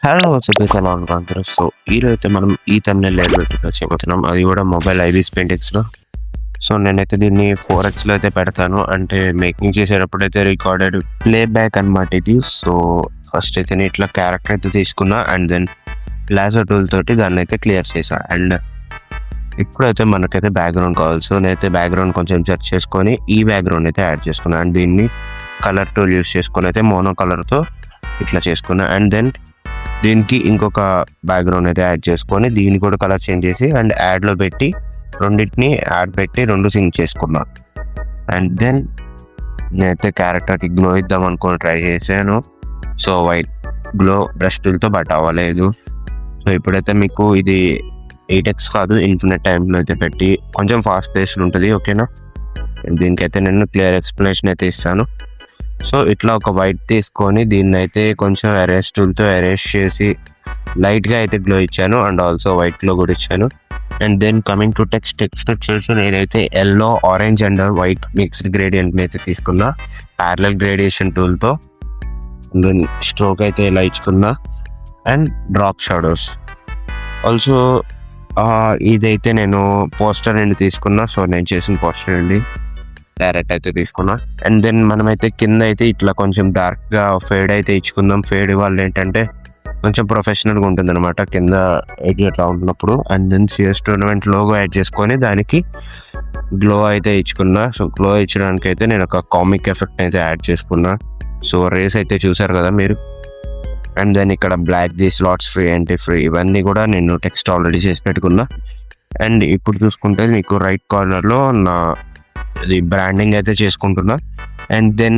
Hello WhatsApp ఎలా ఉంటారు. So ఈరోజైతే మనం ఈ తమిళ లేయర్ పెట్టుకుంటూ చేయబోతున్నాం. అది కూడా మొబైల్ ఐబీస్ పెయింటింగ్స్లో. సో నేనైతే దీన్ని 4x అయితే పెడతాను. అంటే మేకింగ్ చేసేటప్పుడు అయితే రికార్డెడ్ ప్లే బ్యాక్ అనమాట ఇది. సో ఫస్ట్ అయితే నేను ఇట్లా క్యారెక్టర్ అయితే తీసుకున్నా అండ్ దెన్ లాజో టూల్ తోటి దాన్ని అయితే క్లియర్ చేసా. అండ్ ఇప్పుడైతే మనకైతే బ్యాక్గ్రౌండ్ కావాలి. సో నేనైతే బ్యాక్గ్రౌండ్ కొంచెం సెర్చ్ చేసుకొని ఈ బ్యాక్గ్రౌండ్ అయితే యాడ్ చేసుకున్నాను. అండ్ దీన్ని కలర్ టూల్ యూస్ చేసుకొని అయితే మోనో కలర్తో ఇట్లా చేసుకున్నా. అండ్ దెన్ దీనికి ఇంకొక బ్యాక్గ్రౌండ్ అయితే యాడ్ చేసుకొని దీన్ని కూడా కలర్ చేంజ్ చేసి అండ్ యాడ్లో పెట్టి రెండింటిని యాడ్ పెట్టి రెండు సింక్ చేసుకున్నా. అండ్ దెన్ నేనైతే క్యారెక్టర్కి గ్లో ఇద్దాం అనుకొని ట్రై చేశాను. సో వైట్ గ్లో బ్రష్ టూల్తో బట్ అవ్వలేదు. సో ఇప్పుడైతే మీకు ఇది 8x కాదు ఇన్ఫినిట్ టైంలో అయితే పెట్టి కొంచెం ఫాస్ట్ పేస్డ్ ఉంటుంది. ఓకేనా, దీనికైతే నేను క్లియర్ ఎక్స్ప్లెనేషన్ అయితే ఇస్తాను. సో ఇట్లా ఒక వైట్ తీసుకొని దీన్ని అయితే కొంచెం ఎరేస్ టూల్తో ఎరేస్ చేసి లైట్గా అయితే గ్లో ఇచ్చాను అండ్ ఆల్సో వైట్ గ్లో కూడా ఇచ్చాను. And then coming to text వచ్చేసి నేనైతే yellow orange and white mixed గ్రేడియంట్ని అయితే తీసుకున్నా ప్యారలల్ గ్రేడియేషన్ టూల్తో. దెన్ స్ట్రోక్ అయితే ఇలా ఇచ్చుకున్నా అండ్ డ్రాప్ షాడోస్. ఆల్సో ఇదైతే నేను పోస్టర్ నుండి తీసుకున్నా. సో నేను చేసిన పోస్టర్ నుండి డైరెక్ట్ అయితే తీసుకున్నా. అండ్ దెన్ మనమైతే కింద అయితే ఇట్లా కొంచెం డార్క్గా ఫేడ్ అయితే ఇచ్చుకుందాం. ఫేడ్ వల్ల ఏంటంటే కొంచెం ప్రొఫెషనల్గా ఉంటుంది అనమాట కింద ఎడ్జ్ అట్లా ఉంటున్నప్పుడు. And then CS tournament logo add చేసుకొని దానికి గ్లో అయితే ఇచ్చుకున్నా. సో గ్లో ఇచ్చడానికి అయితే నేను ఒక కామిక్ ఎఫెక్ట్ అయితే యాడ్ చేసుకున్నా. సో రేస్ అయితే చూసారు కదా మీరు. అండ్ దెన్ ఇక్కడ black the slots free anti free ఇవన్నీ కూడా నేను టెక్స్ట్ ఆల్రెడీ చేసి పెట్టుకున్నా. అండ్ ఇప్పుడు చూసుకుంటే మీకు రైట్ కార్నర్లో నా ఇది బ్రాండింగ్ అయితే చేసుకుంటున్నా. అండ్ దెన్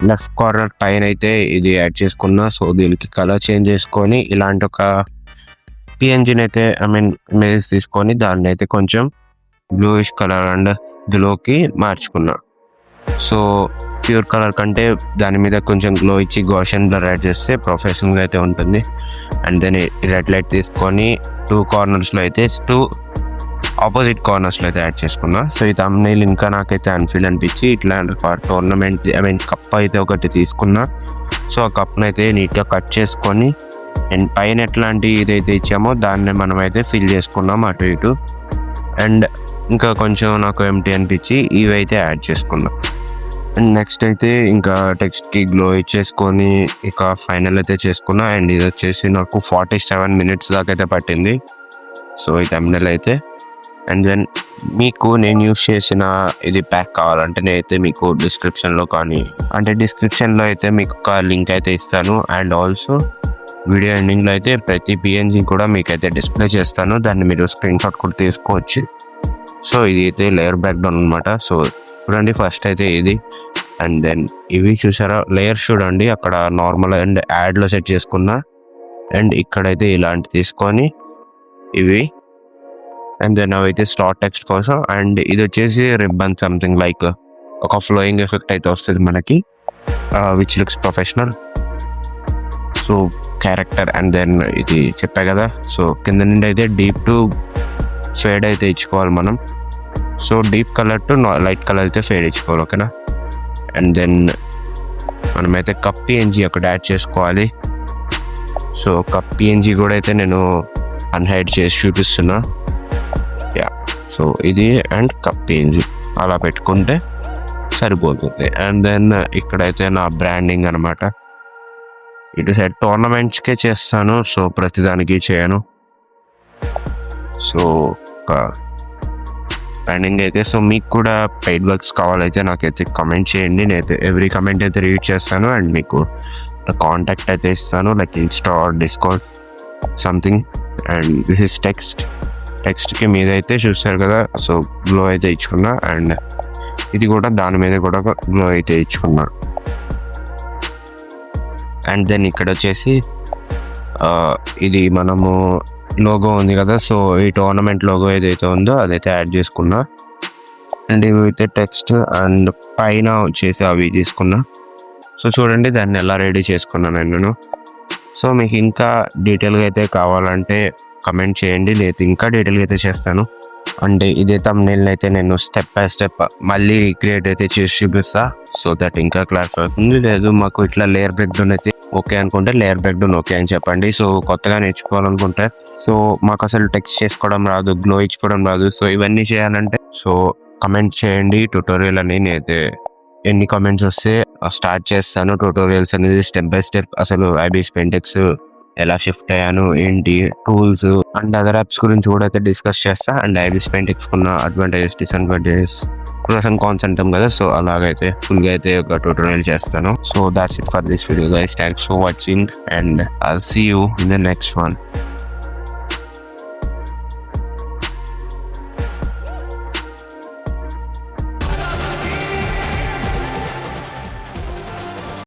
లెఫ్ట్ కార్నర్ పైన అయితే ఇది యాడ్ చేసుకున్నా. సో దీనికి కలర్ చేంజ్ చేసుకొని ఇలాంటి ఒక పిఎన్జిని అయితే ఇమేజ్ తీసుకొని దాన్ని అయితే కొంచెం బ్లూయిష్ కలర్ అండ్ ఇందులోకి మార్చుకున్నా. సో ప్యూర్ కలర్ కంటే దాని మీద కొంచెం గ్లో ఇచ్చి గోషన్ బ్లర్ యాడ్ చేస్తే ప్రొఫెషనల్గా అయితే ఉంటుంది. అండ్ దెన్ రెడ్ లైట్ తీసుకొని 2 కార్నర్స్లో అయితే 2 ఆపోజిట్ కార్నర్స్లో అయితే యాడ్ చేసుకున్నా. సో ఈ థంబ్నెయిల్ ఇంకా నాకైతే అన్ఫీల్ అనిపించి ఇట్లా టోర్నమెంట్ కప్ అయితే ఒకటి తీసుకున్నా. సో ఆ కప్ని అయితే నీట్గా కట్ చేసుకొని అండ్ పైన ఎట్లాంటి ఇదైతే ఇచ్చామో దాన్ని మనమైతే ఫిల్ చేసుకున్నాం అటు ఇటు. అండ్ ఇంకా కొంచెం నాకు ఎంటీ అనిపించి ఇవి అయితే యాడ్ చేసుకున్నాం. అండ్ నెక్స్ట్ అయితే ఇంకా టెక్స్ట్కి గ్లో ఇచ్చేసుకొని ఇక ఫైనల్ అయితే చేసుకున్నా. అండ్ ఇది వచ్చేసి నాకు 47 minutes దాకా అయితే పట్టింది. సో ఈ థంబ్నెయిల్ అయితే. అండ్ దెన్ మీకు నేను యూస్ చేసిన ఇది ప్యాక్ కావాలంటే నేనైతే మీకు డిస్క్రిప్షన్లో అయితే మీకు ఒక లింక్ అయితే ఇస్తాను. అండ్ ఆల్సో వీడియో ఎండింగ్లో అయితే ప్రతి పిఎన్జీ కూడా మీకైతే డిస్ప్లే చేస్తాను. దాన్ని మీరు స్క్రీన్ షాట్ కూడా తీసుకోవచ్చు. సో ఇది అయితే లేయర్ బ్యాక్గ్రౌండ్ అనమాట. సో చూడండి ఫస్ట్ అయితే ఇది. అండ్ దెన్ ఇవి చూసారా లేయర్ చూడండి అక్కడ నార్మల్ అండ్ యాడ్లో సెట్ చేసుకున్నా. అండ్ ఇక్కడైతే ఇలాంటి తీసుకొని ఇవి. అండ్ దెన్ అవైతే స్టార్ టెక్స్ట్ కోసం. అండ్ ఇది వచ్చేసి రిబ్బన్ సంథింగ్ లైక్ ఒక ఫ్లోయింగ్ ఎఫెక్ట్ అయితే వస్తుంది మనకి which looks professional. So character and then ఇది చెప్పా కదా. సో కింద నుండి అయితే డీప్ టు ఫేడ్ అయితే ఇచ్చుకోవాలి మనం. So deep colour to light colour అయితే ఫేడ్ ఇచ్చుకోవాలి. ఓకేనా. అండ్ దెన్ మనమైతే కప్ పిఎన్జీ ఒకటి యాడ్ చేసుకోవాలి. సో కప్ పిఎన్జీ కూడా అయితే నేను అన్హైడ్ చేసి చూపిస్తున్నా. సో ఇది అండ్ కప్ పిఎన్జీ అలా పెట్టుకుంటే సరిపోతుంది. అండ్ దెన్ ఇక్కడైతే నా బ్రాండింగ్ అనమాట. ఇటు సైడ్ టోర్నమెంట్స్కే చేస్తాను. సో ప్రతిదానికి చేయను. సో ఒక బ్రాండింగ్ అయితే. సో మీకు కూడా పెయిడ్ వర్క్స్ కావాలైతే నాకైతే కమెంట్ చేయండి. నేనైతే ఎవ్రీ కమెంట్ అయితే రీడ్ చేస్తాను. అండ్ మీకు కాంటాక్ట్ అయితే ఇస్తాను like insta or discount something. And this is టెక్స్ట్కి మీద అయితే చూస్తారు కదా. సో గ్లో అయితే ఇచ్చుకున్నా. అండ్ ఇది కూడా దాని మీద కూడా గ్లో అయితే ఇచ్చుకున్నా. అండ్ దెన్ ఇక్కడ వచ్చేసి ఇది మనము లోగో ఉంది కదా. సో ఈ టోర్నమెంట్ లోగో ఏదైతే ఉందో అదైతే యాడ్ చేసుకున్నా. అండ్ ఇవి అయితే టెక్స్ట్ అండ్ పైన వచ్చేసి అవి తీసుకున్నా. సో చూడండి దాన్ని ఎలా రెడీ చేసుకున్నాను నేను. సో మీకు ఇంకా డీటెయిల్గా అయితే కావాలంటే కమెంట్ చేయండి. నేను ఇంకా డీటెయిల్గా అయితే చేస్తాను. అంటే ఇదే థంబ్నెయిల్ అయితే నేను స్టెప్ బై స్టెప్ మళ్ళీ రీక్రియేట్ అయితే చేసి చూపిస్తా. సో దట్ ఇంకా క్లారిఫై అవుతుంది. లేదు మాకు ఇట్లా లేయర్ బ్రేక్ డౌన్ అయితే ఓకే అనుకుంటే లేయర్ బ్రేక్ డౌన్ ఓకే అని చెప్పండి. సో కొత్తగా నేర్చుకోవాలనుకుంటే సో మాకు అసలు టెక్స్ట్ చేసుకోవడం రాదు, గ్లో ఇచ్చుకోవడం రాదు. సో ఇవన్నీ చేయాలంటే సో కమెంట్ చేయండి ట్యుటోరియల్ అని. నేనైతే ఎన్ని కామెంట్స్ వస్తే స్టార్ట్ చేస్తాను ట్యుటోరియల్స్ అనేది స్టెప్ బై స్టెప్. అసలు ఐబీఎస్ పెయింటెక్స్ ఎలా షిఫ్ట్ అయ్యాను, ఏంటి టూల్స్ అండ్ అదర్ యాప్స్ గురించి కూడా అయితే డిస్కస్ చేస్తా. అండ్ ఐబీఎస్ పెయింటెక్స్ కున్న advantages, disadvantages, pros and cons అంటాం కదా. సో అలాగైతే ఫుల్గా అయితే ఒక ట్యూటోరియల్ చేస్తాను. So that's it for this video guys. Thanks for watching and I'll see you in the next one.